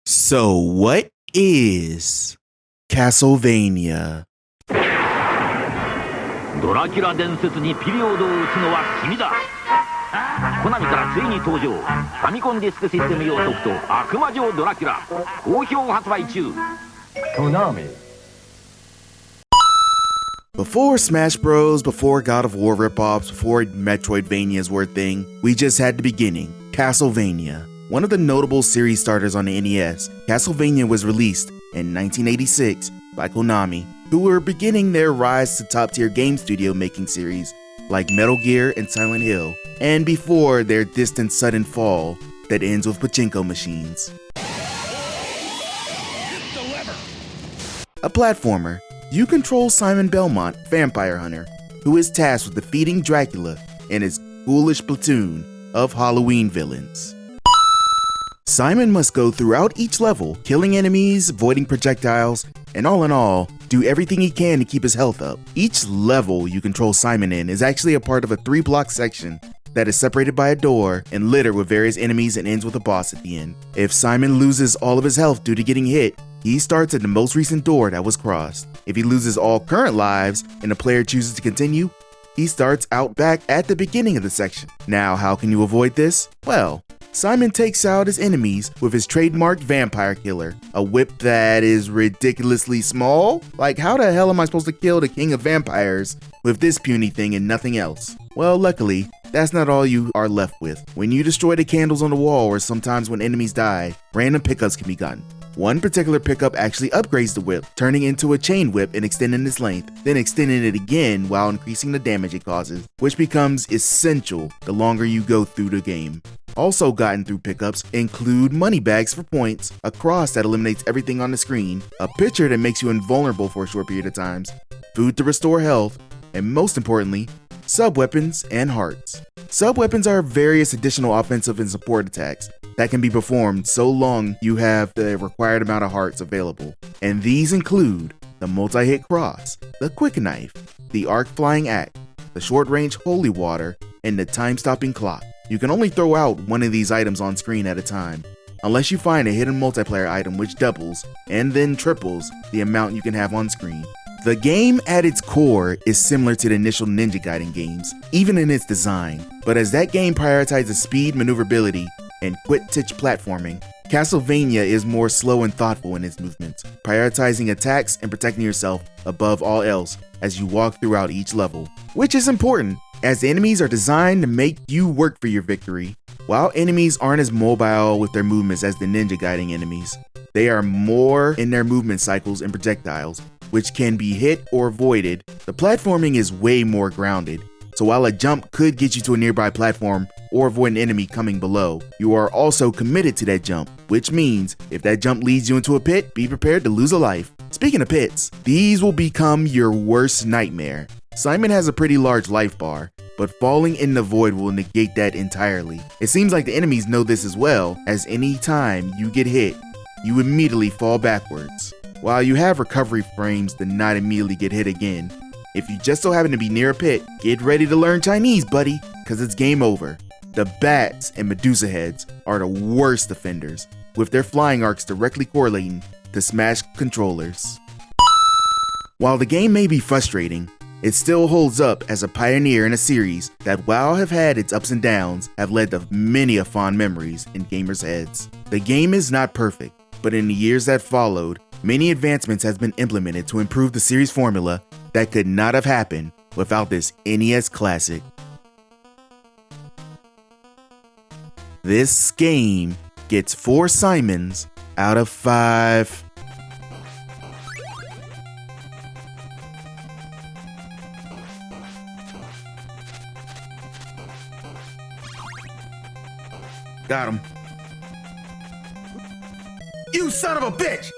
So, what is Castlevania? ドラキュラ伝説にピリオドを打つのは君だ。コナミからついに登場、ファミコンディスクシステム用ソフト悪魔城ドラキュラ好評発売中。 Konami. Before Smash Bros, before God of War ripoffs, before Metroidvanias were a thing, we just had the beginning, Castlevania. One of the notable series starters on the NES, Castlevania was released in 1986 by Konami, who were beginning their rise to top-tier game studio making series like Metal Gear and Silent Hill, and before their distant sudden fall that ends with pachinko machines. A platformer, you control Simon Belmont, vampire hunter, who is tasked with defeating Dracula and his ghoulish platoon of Halloween villains. Simon must go throughout each level, killing enemies, avoiding projectiles, and all in all, do everything he can to keep his health up. Each level you control Simon in is actually a part of a 3-block section that is separated by a door and littered with various enemies and ends with a boss at the end. If Simon loses all of his health due to getting hit, he starts at the most recent door that was crossed. If he loses all current lives and the player chooses to continue, he starts out back at the beginning of the section. Now, how can you avoid this? Well, Simon takes out his enemies with his trademarked vampire killer, a whip that is ridiculously small. Like, how the hell am I supposed to kill the king of vampires with this puny thing and nothing else? Well, luckily, that's not all you are left with. When you destroy the candles on the wall, or sometimes when enemies die, random pickups can be gotten. One particular pickup actually upgrades the whip, turning into a chain whip and extending its length, then extending it again while increasing the damage it causes, which becomes essential the longer you go through the game. Also gotten through pickups include money bags for points, a cross that eliminates everything on the screen, a pitcher that makes you invulnerable for a short period of times, food to restore health, and most importantly, sub-weapons and hearts. Sub-weapons are various additional offensive and support attacks that can be performed so long you have the required amount of hearts available. And these include the multi-hit cross, the quick knife, the arc flying axe, the short-range holy water, and the time-stopping clock. You can only throw out one of these items on screen at a time, unless you find a hidden multiplayer item which doubles and then triples the amount you can have on screen. The game at its core is similar to the initial Ninja Gaiden games, even in its design, but as that game prioritizes speed, maneuverability, and quick-twitch platforming, Castlevania is more slow and thoughtful in its movements, prioritizing attacks and protecting yourself above all else as you walk throughout each level, which is important, as the enemies are designed to make you work for your victory. While enemies aren't as mobile with their movements as the Ninja Gaiden enemies, they are more in their movement cycles and projectiles, which can be hit or avoided. The platforming is way more grounded, so while a jump could get you to a nearby platform or avoid an enemy coming below, you are also committed to that jump, which means if that jump leads you into a pit, be prepared to lose a life. Speaking of pits, these will become your worst nightmare. Simon has a pretty large life bar, but falling in the void will negate that entirely. It seems like the enemies know this as well, as any time you get hit, you immediately fall backwards. While you have recovery frames to not immediately get hit again, if you just so happen to be near a pit, get ready to learn Chinese, buddy, cause it's game over. The bats and Medusa heads are the worst offenders, with their flying arcs directly correlating to Smash controllers. While the game may be frustrating, it still holds up as a pioneer in a series that, while have had its ups and downs, have led to many of fond memories in gamers' heads. The game is not perfect, but in the years that followed, many advancements have been implemented to improve the series formula that could not have happened without this NES classic. This game gets 4 Simons out of 5. Got him. You son of a bitch!